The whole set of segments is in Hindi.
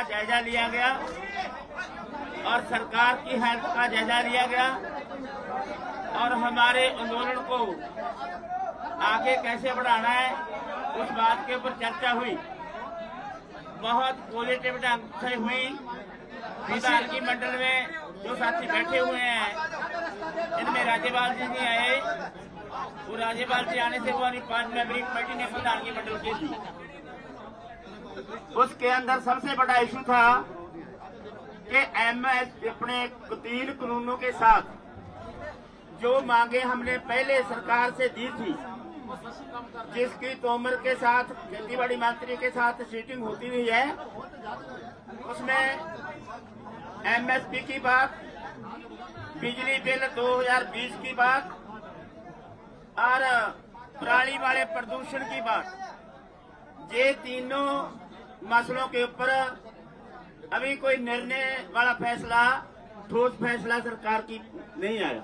जायजा लिया गया और सरकार की हेल्थ का जायजा लिया गया और हमारे आंदोलन को आगे कैसे बढ़ाना है उस बात के ऊपर चर्चा हुई। बहुत पॉजिटिव ढंग से हुई। विधायकी मंडल में जो साथी बैठे हुए हैं इनमें राज्यपाल जी नहीं आए, वो राज्यपाल जी आने से वो 5 मेंबरी कमेटी ने विधायकी मंडल की थी। उसके अंदर सबसे बड़ा इशू था कि एमएस अपने 3 कानूनों के साथ जो मांगे हमने पहले सरकार से दी थी, जिसकी तोमर के साथ खेतीबाड़ी मंत्री के साथ सीटिंग होती रही है, उसमें एमएसपी की बात, बिजली बिल 2020 की बात और पराली वाले प्रदूषण की बात, ये तीनों मसलों के ऊपर अभी कोई निर्णय वाला फैसला, ठोस फैसला सरकार की नहीं आया।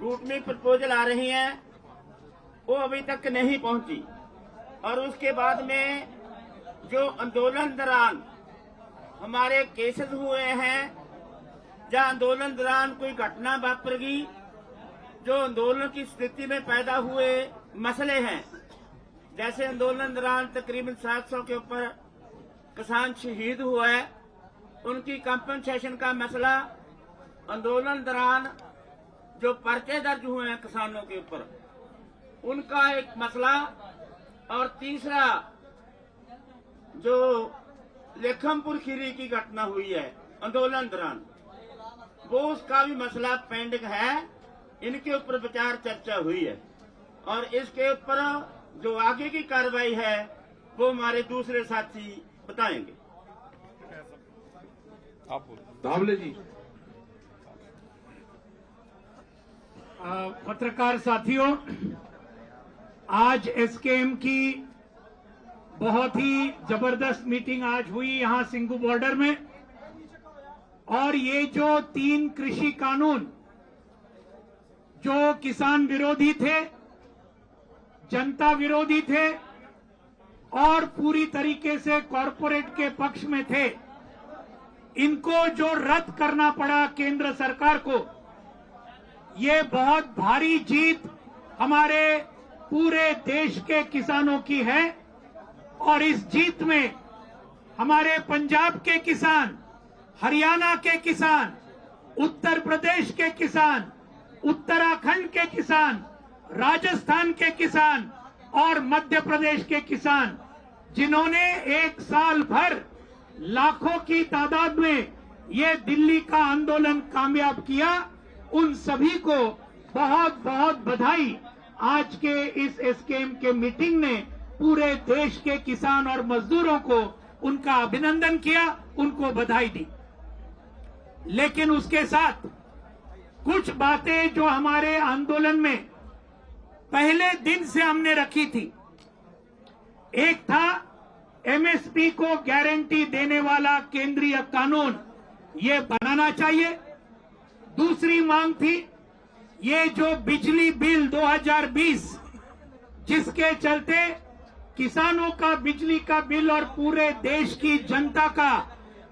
रूट प्रपोजल आ रही हैं, वो अभी तक नहीं पहुंची। और उसके बाद में जो आंदोलन दौरान हमारे केसेस हुए हैं, जहां आंदोलन दौरान कोई घटना वापरगी, जो आंदोलन की स्थिति में पैदा हुए मसले हैं, जैसे आंदोलन दौरान तकरीबन 700 के ऊपर किसान शहीद हुआ है, उनकी कंपनसेशन का मसला, आंदोलन दौरान जो पर्चे दर्ज हुए हैं किसानों के ऊपर, उनका एक मसला, और तीसरा जो लेखमपुर खीरी की घटना हुई है आंदोलन दौरान, वो उसका भी मसला पेंडिंग है। इनके ऊपर विचार चर्चा हुई है और इसके ऊपर जो आगे की कार्रवाई है वो हमारे दूसरे साथी बताएंगे। धावले जी। पत्रकार साथियों, आज एसकेएम की बहुत ही जबरदस्त मीटिंग आज हुई यहां सिंघू बॉर्डर में, और ये जो 3 कृषि कानून जो किसान विरोधी थे, जनता विरोधी थे और पूरी तरीके से कॉरपोरेट के पक्ष में थे, इनको जो रद्द करना पड़ा केंद्र सरकार को, ये बहुत भारी जीत हमारे पूरे देश के किसानों की है। और इस जीत में हमारे पंजाब के किसान, हरियाणा के किसान, उत्तर प्रदेश के किसान, उत्तराखंड के किसान, राजस्थान के किसान और मध्य प्रदेश के किसान, जिन्होंने 1 साल भर लाखों की तादाद में ये दिल्ली का आंदोलन कामयाब किया, उन सभी को बहुत बहुत बधाई। आज के इस एसकेएम के मीटिंग ने पूरे देश के किसान और मजदूरों को उनका अभिनंदन किया, उनको बधाई दी। लेकिन उसके साथ कुछ बातें जो हमारे आंदोलन में पहले दिन से हमने रखी थी, एक था एमएसपी को गारंटी देने वाला केंद्रीय कानून ये बनाना चाहिए। दूसरी मांग थी ये जो बिजली बिल 2020, जिसके चलते किसानों का बिजली का बिल और पूरे देश की जनता का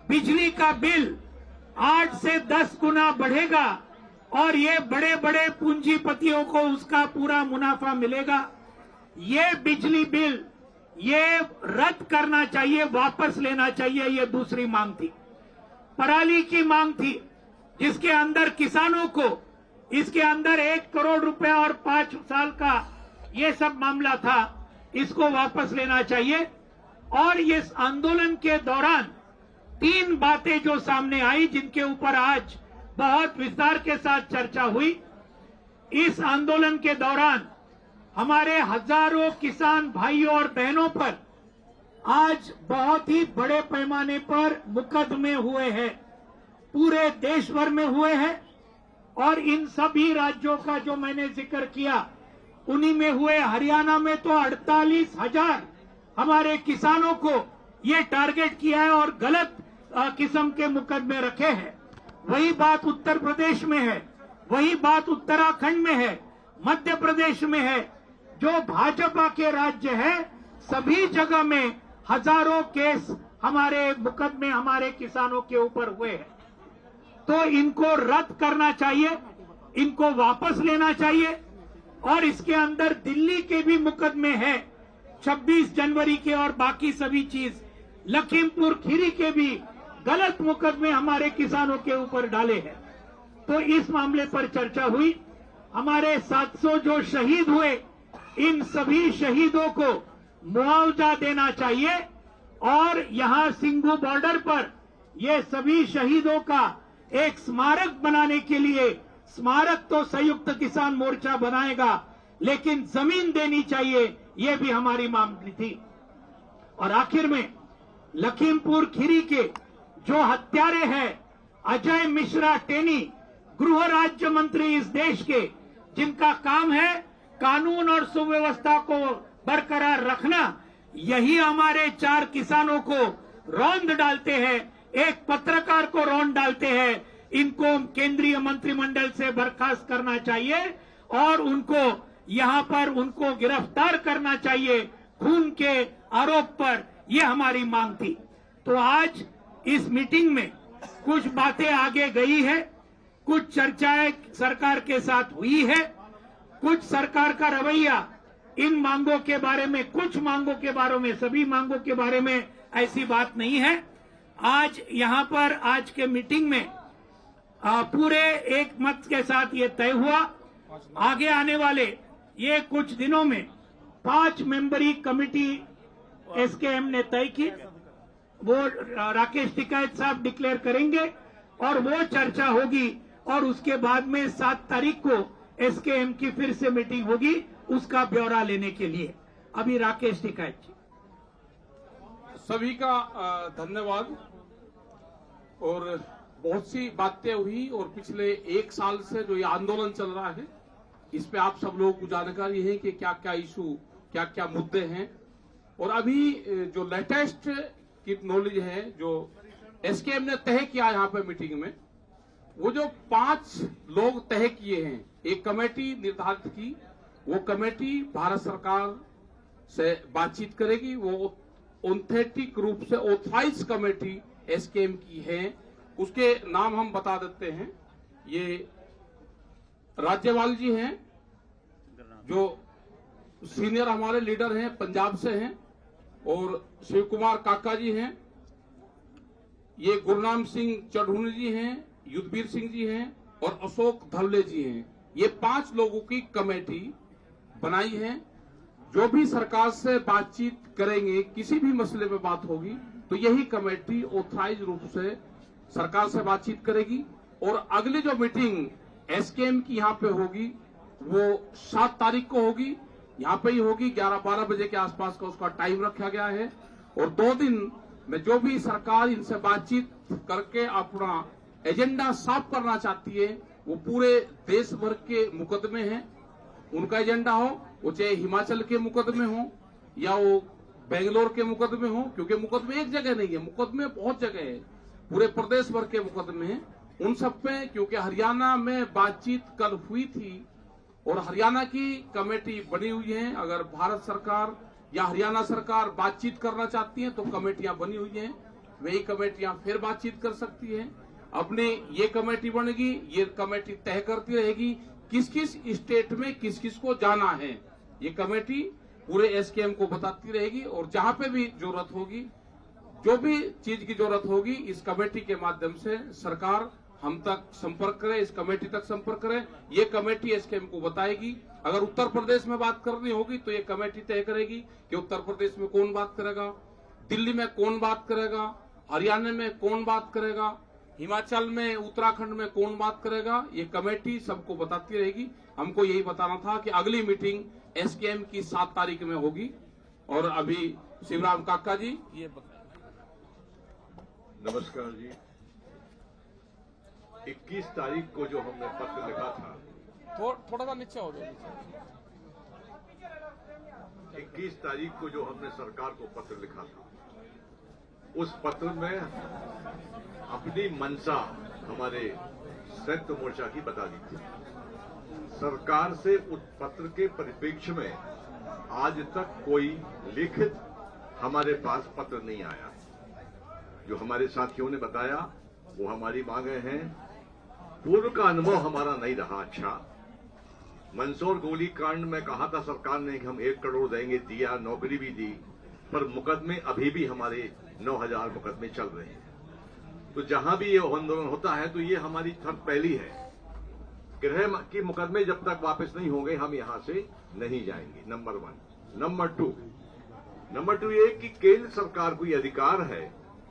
बिजली का बिल 8 से 10 गुना बढ़ेगा और ये बड़े बड़े पूंजीपतियों को उसका पूरा मुनाफा मिलेगा। ये बिजली बिल ये रद्द करना चाहिए, वापस लेना चाहिए, ये दूसरी मांग थी। पराली की मांग थी, जिसके अंदर किसानों को इसके अंदर 1 करोड़ रुपए और 5 साल का ये सब मामला था, इसको वापस लेना चाहिए। और इस आंदोलन के दौरान 3 बातें जो सामने आई, जिनके ऊपर आज बहुत विस्तार के साथ चर्चा हुई। इस आंदोलन के दौरान हमारे हजारों किसान भाइयों और बहनों पर आज बहुत ही बड़े पैमाने पर मुकदमे हुए हैं, पूरे देश भर में हुए हैं। और इन सभी राज्यों का जो मैंने जिक्र किया, उन्हीं में हुए। हरियाणा में तो 48,000 हमारे किसानों को ये टारगेट किया है और गलत किस्म के मुकदमे रखे हैं। वही बात उत्तर प्रदेश में है, वही बात उत्तराखंड में है, मध्य प्रदेश में है। जो भाजपा के राज्य है, सभी जगह में हजारों केस हमारे मुकदमे हमारे किसानों के ऊपर हुए हैं, तो इनको रद्द करना चाहिए, इनको वापस लेना चाहिए। और इसके अंदर दिल्ली के भी मुकदमे हैं, 26 जनवरी के और बाकी सभी चीज, लखीमपुर खीरी के भी गलत मुकदमे हमारे किसानों के ऊपर डाले हैं। तो इस मामले पर चर्चा हुई। हमारे 700 जो शहीद हुए, इन सभी शहीदों को मुआवजा देना चाहिए और यहां सिंघू बॉर्डर पर ये सभी शहीदों का एक स्मारक बनाने के लिए, स्मारक तो संयुक्त किसान मोर्चा बनाएगा, लेकिन जमीन देनी चाहिए, ये भी हमारी मांग थी। और आखिर में लखीमपुर खीरी के जो हत्यारे हैं, अजय मिश्रा टेनी, गृह राज्य मंत्री इस देश के, जिनका काम है कानून और सुव्यवस्था को बरकरार रखना, यही हमारे 4 किसानों को रौंद डालते हैं, एक पत्रकार को रौंद डालते हैं। इनको केंद्रीय मंत्रिमंडल से बर्खास्त करना चाहिए और उनको यहां पर उनको गिरफ्तार करना चाहिए खून के आरोप पर। यह हमारी मांग थी। तो आज इस मीटिंग में कुछ बातें आगे गई है, कुछ चर्चाएं सरकार के साथ हुई है, कुछ सरकार का रवैया इन मांगों के बारे में, कुछ मांगों के बारे में, सभी मांगों के बारे में ऐसी बात नहीं है। आज यहां पर आज के मीटिंग में पूरे एक मत के साथ ये तय हुआ, आगे आने वाले ये कुछ दिनों में 5 मेंबरी कमेटी एसकेएम ने तय की, वो राकेश टिकैत साहब डिक्लेयर करेंगे और वो चर्चा होगी और उसके बाद में 7 तारीख को एसकेएम की फिर से मीटिंग होगी उसका ब्यौरा लेने के लिए। अभी राकेश टिकैत जी। सभी का धन्यवाद। और बहुत सी बातें हुई और पिछले 1 साल से जो ये आंदोलन चल रहा है, इस पे आप सब लोगों को जानकारी है कि क्या क्या इशू, क्या क्या मुद्दे हैं। और अभी जो लेटेस्ट की नॉलेज है, जो एसकेएम ने तय किया यहाँ पे मीटिंग में, वो जो 5 लोग तय किए हैं, एक कमेटी निर्धारित की, वो कमेटी भारत सरकार से बातचीत करेगी। वो ऑथेंटिक रूप से ऑथराइज कमेटी एसकेएम की है, उसके नाम हम बता देते हैं। ये राज्यपाल जी हैं, जो सीनियर हमारे लीडर हैं, पंजाब से हैं, और शिव कुमार काका जी हैं, ये गुरनाम सिंह चढ़ूनी जी हैं, युद्धवीर सिंह जी हैं और अशोक धवले जी हैं। ये 5 लोगों की कमेटी बनाई है। जो भी सरकार से बातचीत करेंगे, किसी भी मसले पे बात होगी, तो यही कमेटी ऑथराइज रूप से सरकार से बातचीत करेगी। और अगली जो मीटिंग एसकेएम की यहाँ पे होगी, वो 7 तारीख को होगी, यहाँ पे ही होगी, 11-12 बजे के आसपास का उसका टाइम रखा गया है। और 2 दिन में जो भी सरकार इनसे बातचीत करके अपना एजेंडा साफ करना चाहती है, वो पूरे देश भर के मुकदमे हैं, उनका एजेंडा हो, वो चाहे हिमाचल के मुकदमे हो या वो बेंगलोर के मुकदमे हो, क्योंकि मुकदमे एक जगह नहीं है, मुकदमे बहुत जगह है, पूरे प्रदेश भर के मुकदमे हैं, उन सब पे। क्योंकि हरियाणा में बातचीत कल हुई थी और हरियाणा की कमेटी बनी हुई है। अगर भारत सरकार या हरियाणा सरकार बातचीत करना चाहती है तो कमेटियां बनी हुई हैं, वही कमेटियां फिर बातचीत कर सकती हैं। अपने ये कमेटी बनेगी, ये कमेटी तय करती रहेगी किस किस स्टेट में किस किस को जाना है, ये कमेटी पूरे एसकेएम को बताती रहेगी। और जहां पे भी जरूरत होगी, जो भी चीज की जरूरत होगी, इस कमेटी के माध्यम से सरकार हम तक संपर्क करे, इस कमेटी तक संपर्क करे, ये कमेटी एसकेएम को बताएगी। अगर उत्तर प्रदेश में बात करनी होगी तो ये कमेटी तय करेगी कि उत्तर प्रदेश में कौन बात करेगा, दिल्ली में कौन बात करेगा, हरियाणा में कौन बात करेगा, हिमाचल में, उत्तराखंड में कौन बात करेगा, ये कमेटी सबको बताती रहेगी। हमको यही बताना था कि अगली मीटिंग एसकेएम की 7 तारीख में होगी। और अभी शिवराम काका जी ये नमस्कार जी। 21 तारीख को जो हमने पत्र लिखा था, थोड़ा सा नीचे हो जाए। 21 तारीख को जो हमने सरकार को पत्र लिखा था, उस पत्र में अपनी मंशा हमारे संयुक्त मोर्चा की बता दी थी। सरकार से उस पत्र के परिप्रेक्ष्य में आज तक कोई लिखित हमारे पास पत्र नहीं आया। जो हमारे साथियों ने बताया वो हमारी मांगे हैं। पूर्व का अनुभव हमारा नहीं रहा अच्छा। मंदसौर गोली कांड में कहा था सरकार ने कि हम 1 करोड़ देंगे, दिया, नौकरी भी दी, पर मुकदमे अभी भी हमारे 9,000 मुकदमे चल रहे हैं। तो जहां भी ये आंदोलन होता है तो ये हमारी थर्ड पहली है, गृह की मुकदमे जब तक वापस नहीं होंगे हम यहां से नहीं जाएंगे, नंबर 1। नंबर टू ये कि केंद्र सरकार को ये अधिकार है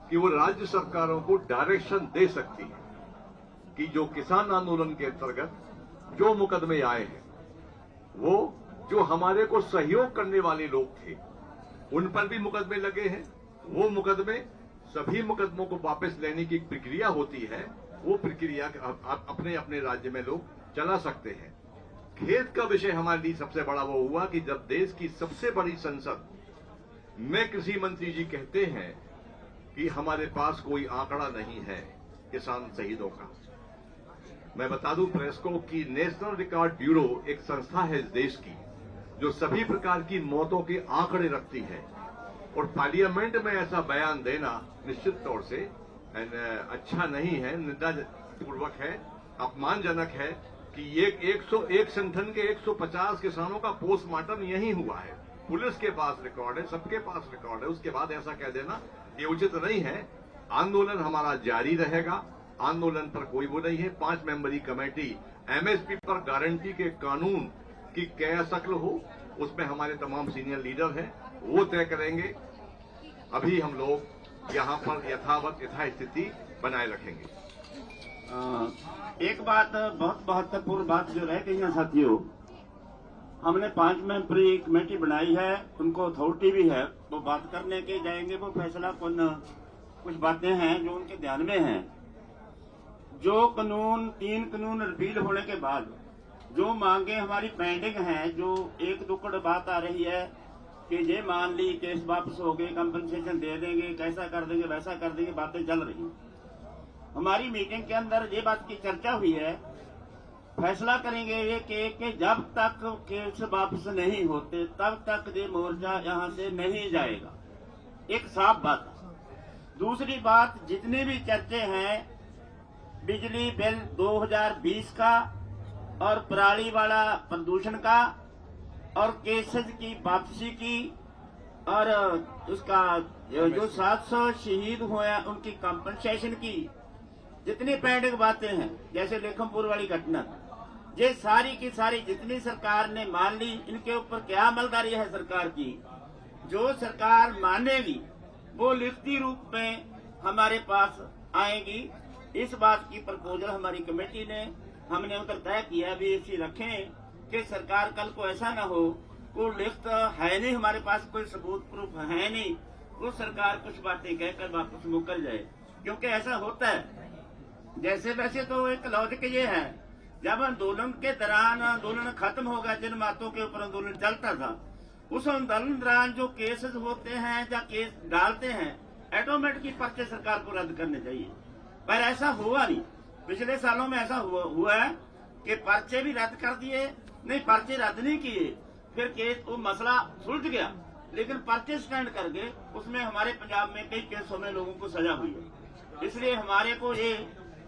कि वो राज्य सरकारों को डायरेक्शन दे सकती है कि जो किसान आंदोलन के अंतर्गत जो मुकदमे आए हैं, वो जो हमारे को सहयोग करने वाले लोग थे उन पर भी मुकदमे लगे हैं, वो मुकदमे सभी मुकदमों को वापस लेने की प्रक्रिया होती है, वो प्रक्रिया अपने अपने राज्य में लोग चला सकते हैं। खेद का विषय हमारे लिए सबसे बड़ा वो हुआ कि जब देश की सबसे बड़ी संसद में कृषि मंत्री जी कहते हैं कि हमारे पास कोई आंकड़ा नहीं है किसान शहीदों का। मैं बता दूं प्रेस को कि नेशनल रिकॉर्ड ब्यूरो एक संस्था है इस देश की जो सभी प्रकार की मौतों के आंकड़े रखती है, और पार्लियामेंट में ऐसा बयान देना निश्चित तौर से अच्छा नहीं है, निंदापूर्वक है, अपमानजनक है कि ये 101 संगठन के 150 किसानों का पोस्टमार्टम यही हुआ है। पुलिस के पास रिकॉर्ड है, सबके पास रिकॉर्ड है, उसके बाद ऐसा कह देना ये उचित नहीं है। आंदोलन हमारा जारी रहेगा, आंदोलन पर कोई वो नहीं है। 5 मेंबरी कमेटी एमएसपी पर गारंटी के कानून की क्या शक्ल हो उसमें हमारे तमाम सीनियर लीडर हैं, वो तय करेंगे। अभी हम लोग यहाँ पर यथावत यथास्थिति बनाए रखेंगे। एक बात बहुत महत्वपूर्ण बात जो रह गई है साथियों, हमने 5 मेंबरी कमेटी बनाई है, उनको अथॉरिटी भी है, वो बात करने के जाएंगे, वो फैसला कुछ बातें हैं जो उनके ध्यान में हैं। जो कानून 3 कानून रिपील होने के बाद जो मांगे हमारी पेंडिंग हैं, जो एक दुक्कड़ बात आ रही है कि ये मान ली केस वापस हो गए, कंपनसेशन दे देंगे, कैसा कर देंगे, वैसा कर देंगे, बातें चल रही हैं। हमारी मीटिंग के अंदर ये बात की चर्चा हुई है, फैसला करेंगे ये कि जब तक केस वापस नहीं होते तब तक ये मोर्चा यहाँ से नहीं जाएगा। एक साफ बात। दूसरी बात, जितने भी चर्चे हैं बिजली बिल 2020 का और पराली वाला प्रदूषण का और केसेज की वापसी की और उसका जो 700 शहीद हुए उनकी कंपनसेशन की, जितनी पेंडिंग बातें हैं जैसे लेखमपुर वाली घटना, ये सारी की सारी जितनी सरकार ने मान ली, इनके ऊपर क्या अमलदारी है सरकार की। जो सरकार मानेगी वो लिखती रूप में हमारे पास आएगी। इस बात की प्रपोजल हमारी कमेटी ने हमने उधर तय किया भी इसी रखें कि सरकार कल को ऐसा ना हो, कोई लिखत है नहीं हमारे पास, कोई सबूत प्रूफ है नहीं, वो सरकार कुछ बातें कहकर वापस मुकर जाए, क्योंकि ऐसा होता है। जैसे वैसे तो एक लॉजिक ये है, जब आंदोलन के दौरान आंदोलन खत्म हो गया, जिन बातों के ऊपर आंदोलन चलता था, उस आंदोलन दौरान जो केसेस होते हैं या केस डालते हैं, ऑटोमेटिक की पर्चे सरकार को रद्द करने चाहिए, पर ऐसा हुआ नहीं। पिछले सालों में ऐसा हुआ है कि पर्चे भी रद्द कर दिए, नहीं पर्चे रद्द नहीं किए, फिर केस वो मसला सुलझ गया, लेकिन पर्चे स्टैंड कर गए, उसमें हमारे पंजाब में कई केसों में लोगों को सजा हुई है। इसलिए हमारे को ये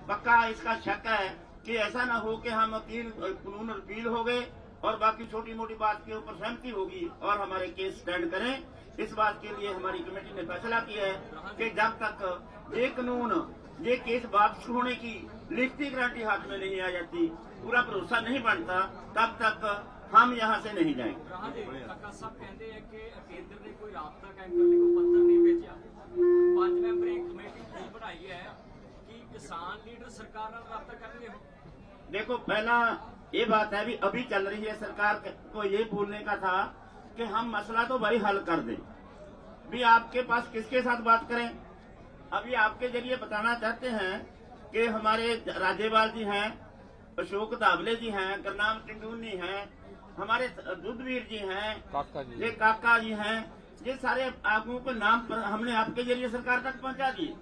पक्का इसका शक है कि ऐसा ना हो कि हम 3 कानून रिपील हो गए और बाकी छोटी मोटी बात के ऊपर सहमति होगी और हमारे केस स्टैंड करें। इस बात के लिए हमारी कमेटी ने फैसला किया है कि जब तक ये कानून ये केस वापस होने की लिखती गारंटी हाथ में नहीं आ जाती, पूरा भरोसा नहीं बनता, तब तक हम यहाँ से नहीं जाएंगे। काका साहब कहते हैं कि केंद्र ने कोई राबता कायम करने को पत्र नहीं भेजा, 5 मेंबरी कमेटी बनाई है कि किसान लीडर सरकार ਨਾਲ राबता करेंगे। देखो, पहला ये बात है अभी चल रही है, सरकार को ये बोलने का था कि हम मसला तो भाई हल कर दें, भी आपके पास किसके साथ बात करें। अभी आपके जरिए बताना चाहते हैं कि हमारे राज्यपाल जी हैं, अशोक धावले जी हैं, करनाम टिंडूनी हैं, हमारे दुधवीर जी हैं, ये काका जी हैं, ये सारे आगुओं के नाम पर हमने आपके जरिए सरकार तक पहुंचा दिए।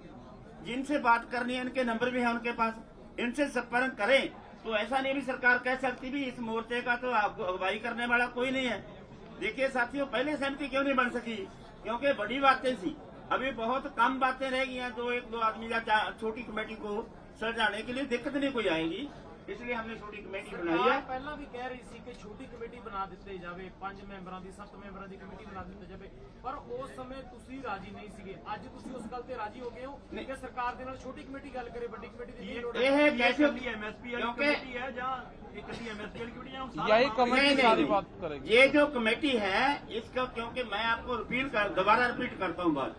जिनसे बात करनी है इनके नंबर भी है उनके पास, इनसे संपर्क करें। तो ऐसा नहीं भी सरकार कह सकती भी इस मोर्चे का तो आपको अगुवाई करने वाला कोई नहीं है। देखिए साथियों, पहले सहमति क्यों नहीं बन सकी, क्योंकि बड़ी बातें थी, अभी बहुत कम बातें रह गई हैं, तो एक दो आदमी या छोटी कमेटी को सजाने के लिए दिक्कत नहीं कोई आएगी, इसलिए हमने छोटी कमेटी बनाई है। ਪਹਿਲਾਂ ਵੀ ਕਹਿ ਰਹੀ ਸੀ ਕਿ ਛੋਟੀ ਕਮੇਟੀ ਬਣਾ ਦਿੱਤੀ ਜਾਵੇ, 5 ਮੈਂਬਰਾਂ ਦੀ 7 ਮੈਂਬਰਾਂ ਦੀ ਕਮੇਟੀ ਬਣਾ ਦਿੱਤੀ ਜਾਵੇ, ਪਰ ਉਸ ਸਮੇਂ ਤੁਸੀਂ ਰਾਜੀ ਨਹੀਂ ਸੀਗੇ। ਅੱਜ ਤੁਸੀਂ ਉਸ ਗੱਲ ਤੇ ਰਾਜੀ ਹੋ ਗਏ ਹੋ ਕਿ ਸਰਕਾਰ ਦੇ ਨਾਲ ਛੋਟੀ ਕਮੇਟੀ ਗੱਲ ਕਰੇ, ਵੱਡੀ ਕਮੇਟੀ ਦੀ ਨਹੀਂ ਲੋੜ ਇਹ कैसे ਐਮਐਸਪੀ ਵਾਲੀ ਕਮੇਟੀ ਹੈ ਜਾਂ ਇੱਕ ਅੱਧੀ ਐਮਐਸਪੀ वाली कमेटी है? यही कमेटी सारी बात करेगी। ये जो कमेटी है इसका, क्योंकि मैं आपको दोबारा रिपीट करता हूँ बात,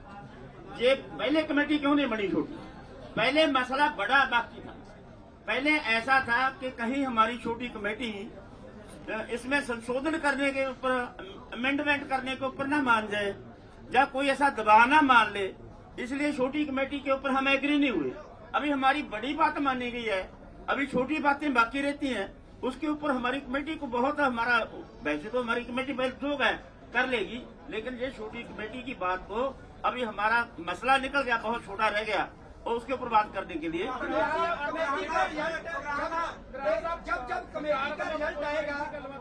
ये पहले कमेटी क्यों नहीं बनी छोटी? पहले मसला बड़ा बाकी था। पहले ऐसा था कि कहीं हमारी छोटी कमेटी इसमें संशोधन करने के ऊपर, अमेंडमेंट करने के ऊपर ना मान जाए या कोई ऐसा दबाव ना मान ले, इसलिए छोटी कमेटी के ऊपर हम एग्री नहीं हुए। अभी हमारी बड़ी बात मानी गई है, अभी छोटी बातें बाकी रहती हैं, उसके ऊपर हमारी कमेटी को बहुत, हमारा वैसे तो हमारी कमेटी जो है कर लेगी, लेकिन ये छोटी कमेटी की बात को अभी हमारा मसला निकल गया, बहुत छोटा रह गया, और उसके ऊपर बात करने के लिए जब कमेटी का रिजल्ट आएगा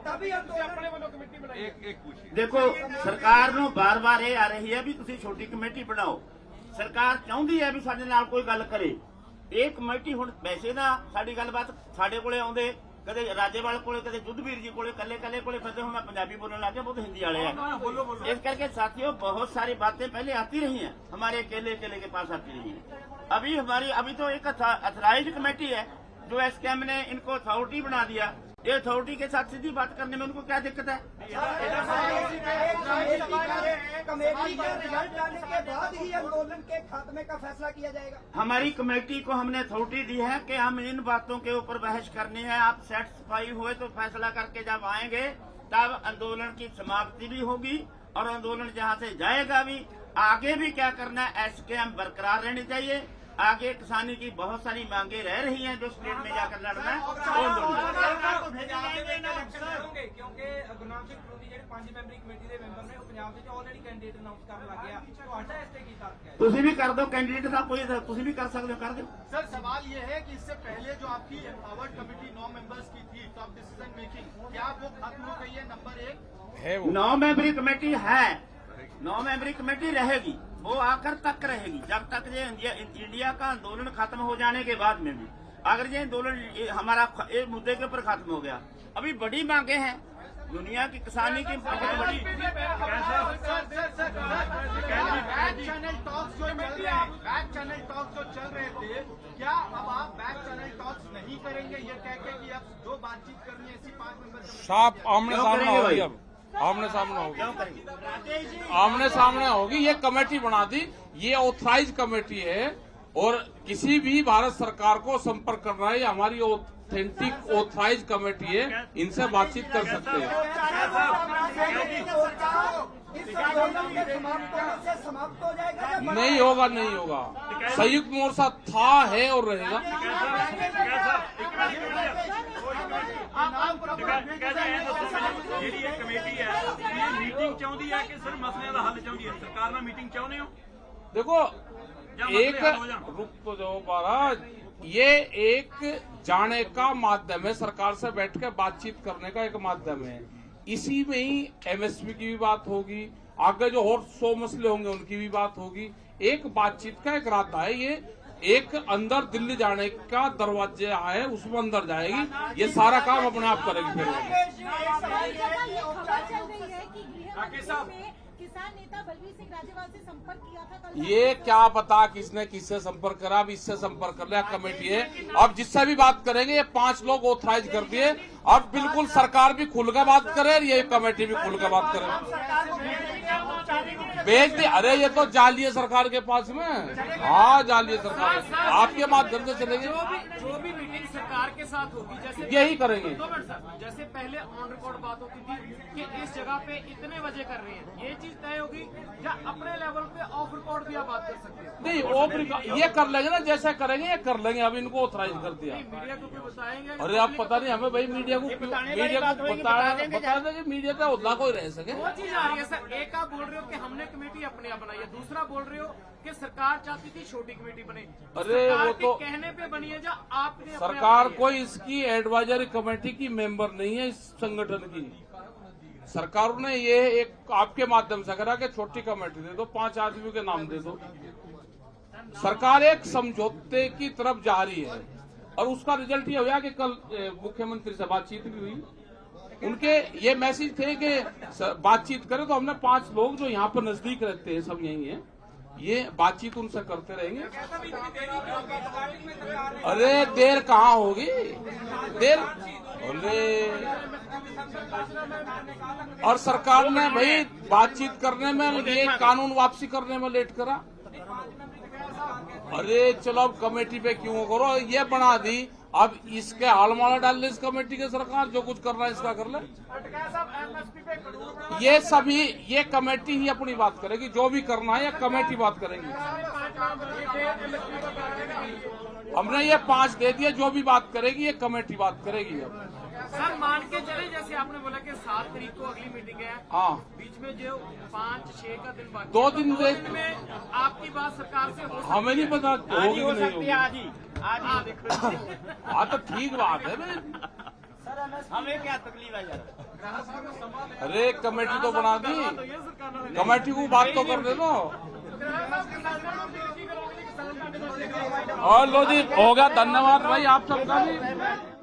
तभी हम अपने वालों कमेटी बनाएंगे। एक पूछिए, देखो सरकार ਨੂੰ ਬਾਰ-ਬਾਰ ਇਹ ਆ ਰਹੀ ਹੈ ਵੀ ਤੁਸੀਂ ਛੋਟੀ ਕਮੇਟੀ ਬਣਾਓ। ਸਰਕਾਰ ਚਾਹੁੰਦੀ ਹੈ ਵੀ ਸਾਡੇ ਨਾਲ ਕੋਈ ਗੱਲ ਕਰੇ। ਇਹ ਕਮੇਟੀ ਹੁਣ ਵੈਸੇ ਨਾ ਸਾਡੀ ਗੱਲਬਾਤ ਸਾਡੇ ਕੋਲੇ ਆਉਂਦੇ, ਕਦੇ ਰਾਜੇਵਾਲ ਕੋਲੇ, ਕਦੇ ਜੁੱਧਵੀਰ ਜੀ ਕੋਲੇ, ਕੱਲੇ कोले फिरते, हूँ मैं पंजाबी बोलने लगे, बहुत हिंदी वाले हैं। इस करके साथियों बहुत सारी बातें पहले आती रही हैं, हमारे अकेले के पास आती रही हैं। अभी तो एक अथराइज कमेटी है जो एसकेएम ने इनको अथॉरिटी बना दिया। ये अथॉरिटी के साथ सीधी बात करने में उनको क्या दिक्कत है? कमेटी का रिजल्ट आने के बाद ही आंदोलन के खात्मे का फैसला किया जाएगा। हमारी कमेटी को हमने अथॉरिटी दी है कि हम इन बातों के ऊपर बहस करनी है। आप सेटिस्फाई हुए तो फैसला करके जब आएंगे तब आंदोलन की समाप्ति भी होगी और आंदोलन जहां से जाएगा भी। आगे भी क्या करना है, एसकेएम बरकरार रहनी चाहिए। आगे किसानी की बहुत सारी मांगे रह रही हैं जो स्टेट में जाकर लड़ना है, क्योंकि गुरनाम सिंह फरूदी ਜਿਹੜੇ 5 ਮੈਂਬਰੀ ਕਮੇਟੀ ਦੇ ਮੈਂਬਰ ਨੇ ਉਹ ਪੰਜਾਬ ਵਿੱਚ ਆਲਰੇਡੀ ਕੈਂਡੀਡੇਟ ਅਨਾਉਂਸ ਕਰਨ ਲੱਗ ਗਿਆ। ਤੁਹਾਡਾ ਇਸ ਤੇ ਕੀ ਤਰਕ ਹੈ? ਤੁਸੀਂ ਵੀ ਕਰ ਦਿਓ कैंडिडेट का कोई, ਤੁਸੀਂ भी कर सकते हो, कर दो। सर सवाल ये है कि इससे पहले जो आपकी एम्पावर्ड कमेटी 9 मेंबर्स की थी, टॉप डिसीजन मेकिंग, क्या वो खत्म हो गई है? नंबर 1 है वो 9 मेंबरी कमेटी है, 9 मेंबरी कमेटी रहेगी, वो आखिर तक रहेगी जब तक ये इंडिया का आंदोलन खत्म हो जाने के बाद में भी। अगर ये आंदोलन हमारा एक मुद्दे के ऊपर खत्म हो गया, अभी बड़ी मांगे हैं दुनिया की किसानी की बहुत बड़ी। चैनल टॉक्स जो चल रहे हैं, बैक चैनल टॉक्स जो चल रहे थे, क्या अब आप बैक चैनल टॉक्स नहीं करेंगे ये कह के कि अब जो बातचीत करनी है ऐसी 5 मेंबर साफ आमने सामने होगी, अब आमने सामने होगी, आमने सामने होगी। ये कमेटी बना दी, ये ऑथराइज कमेटी है और किसी भी भारत सरकार को संपर्क करना है, हमारी ऑथेंटिक ऑथराइज कमेटी है, इनसे बातचीत कर सकते हैं। समाप्त हो जाएगा। नहीं होगा, नहीं होगा। संयुक्त मोर्चा था, है और रहेगा। ਜਿਹੜੀ ਇਹ ਕਮੇਟੀ ਹੈ ਇਹ ਮੀਟਿੰਗ ਚਾਹੁੰਦੀ ਹੈ ਕਿ ਸਿਰਫ ਮਸਲਿਆਂ ਦਾ ਹੱਲ ਚਾਹੁੰਦੀ ਹੈ? ਸਰਕਾਰ ਨਾਲ ਮੀਟਿੰਗ ਚਾਹੁੰਦੇ ਹੋ? देखो एक रुक तो जाओ महाराज, ये एक जाने का माध्यम है, सरकार से बैठ के बातचीत करने का एक माध्यम है। इसी में ही एमएसपी की भी बात होगी, आगे जो और 100 मसले होंगे उनकी भी बात होगी। एक बातचीत का एक रास्ता है, ये एक अंदर दिल्ली जाने का दरवाजा है, उसमें अंदर जाएगी, ये सारा काम अपने आप करेगी। फिर किसान नेता बलवीर सिंह राजेवाल से संपर्क किया था कल। ये क्या पता किसने किससे संपर्क करा, अब इससे संपर्क कर लिया, कमेटी है। अब जिससे भी बात करेंगे, ये 5 लोग ऑथराइज कर दिए, अब बिल्कुल सरकार भी खुल कर बात करे, ये कमेटी भी खुल कर बात करे। भेज दी, अरे ये तो जाली है सरकार के पास में, हाँ जाली है सरकार, आपके माध्यम से चलेंगे। जो भी मीटिंग सरकार के साथ होगी, जैसे यही करेंगे। 2 मिनट सर, जैसे पहले ऑन रिकॉर्ड बात होती थी कि इस जगह पे इतने बजे कर रहे हैं, ये चीज तय होगी या अपने लेवल पे ऑफ रिकॉर्ड भी आप बात कर सकते हैं? नहीं, वो ये कर लेंगे ना, जैसा करेंगे ये कर लेंगे। अब इनको ऑथराइज कर दिया। मीडिया को भी बताएंगे? अरे आप पता नहीं हमें भाई, मीडिया को बता देंगे, मीडिया का उतना कोई रह सके। दो चीज आ रही है सर, एक आप बोल रहे हो कि हमने कमेटी अपने यहाँ बनाई है, दूसरा बोल रहे हो कि सरकार चाहती थी छोटी कमेटी बने। अरे सरकार वो के तो कहने पे बनी है, या आपने अपने सरकार बनाई है? कोई इसकी एडवाइजरी कमेटी की मेंबर नहीं है इस संगठन की। सरकार ने ये एक आपके माध्यम से करा कि छोटी कमेटी दे दो, 5 आदमियों के नाम दे दो। सरकार एक समझौते की तरफ जा रही है और उसका रिजल्ट ये हुआ कि कल मुख्यमंत्री से बातचीत भी हुई। उनके ये मैसेज थे कि बातचीत करें, तो हमने 5 लोग जो यहाँ पर नजदीक रहते हैं, सब यही हैं, ये बातचीत उनसे करते रहेंगे। अरे देर कहाँ होगी, देर और सरकार ने भाई बातचीत करने में, ये कानून वापसी करने में लेट करा। अरे चलो अब कमेटी पे क्यों करो, ये बना दी, अब इसके हालमाला डाल ले इस कमेटी के सरकार, जो कुछ करना है इसका कर ले। ये सभी, ये कमेटी ही अपनी बात करेगी, जो भी करना है ये कमेटी बात करेगी। हमने ये 5 दे दिए, जो भी बात करेगी ये कमेटी बात करेगी। अब सर मान के चले, जैसे आपने बोला कि 7 तारीख को अगली मीटिंग है, हाँ, बीच में जो 5-6 का दिन बाकी, 2 दिन में आपकी बात सरकार से हो हमें नहीं पता आज ही होगी हो कि नहीं सकती है, होगी। आज ही हाँ तो ठीक बात है भाई। हमें क्या तकलीफ है यार। अरे कमेटी तो बना दी, कमेटी को बात तो कर दे दो। और लो जी, हो गया, धन्यवाद भाई आप सबका भी।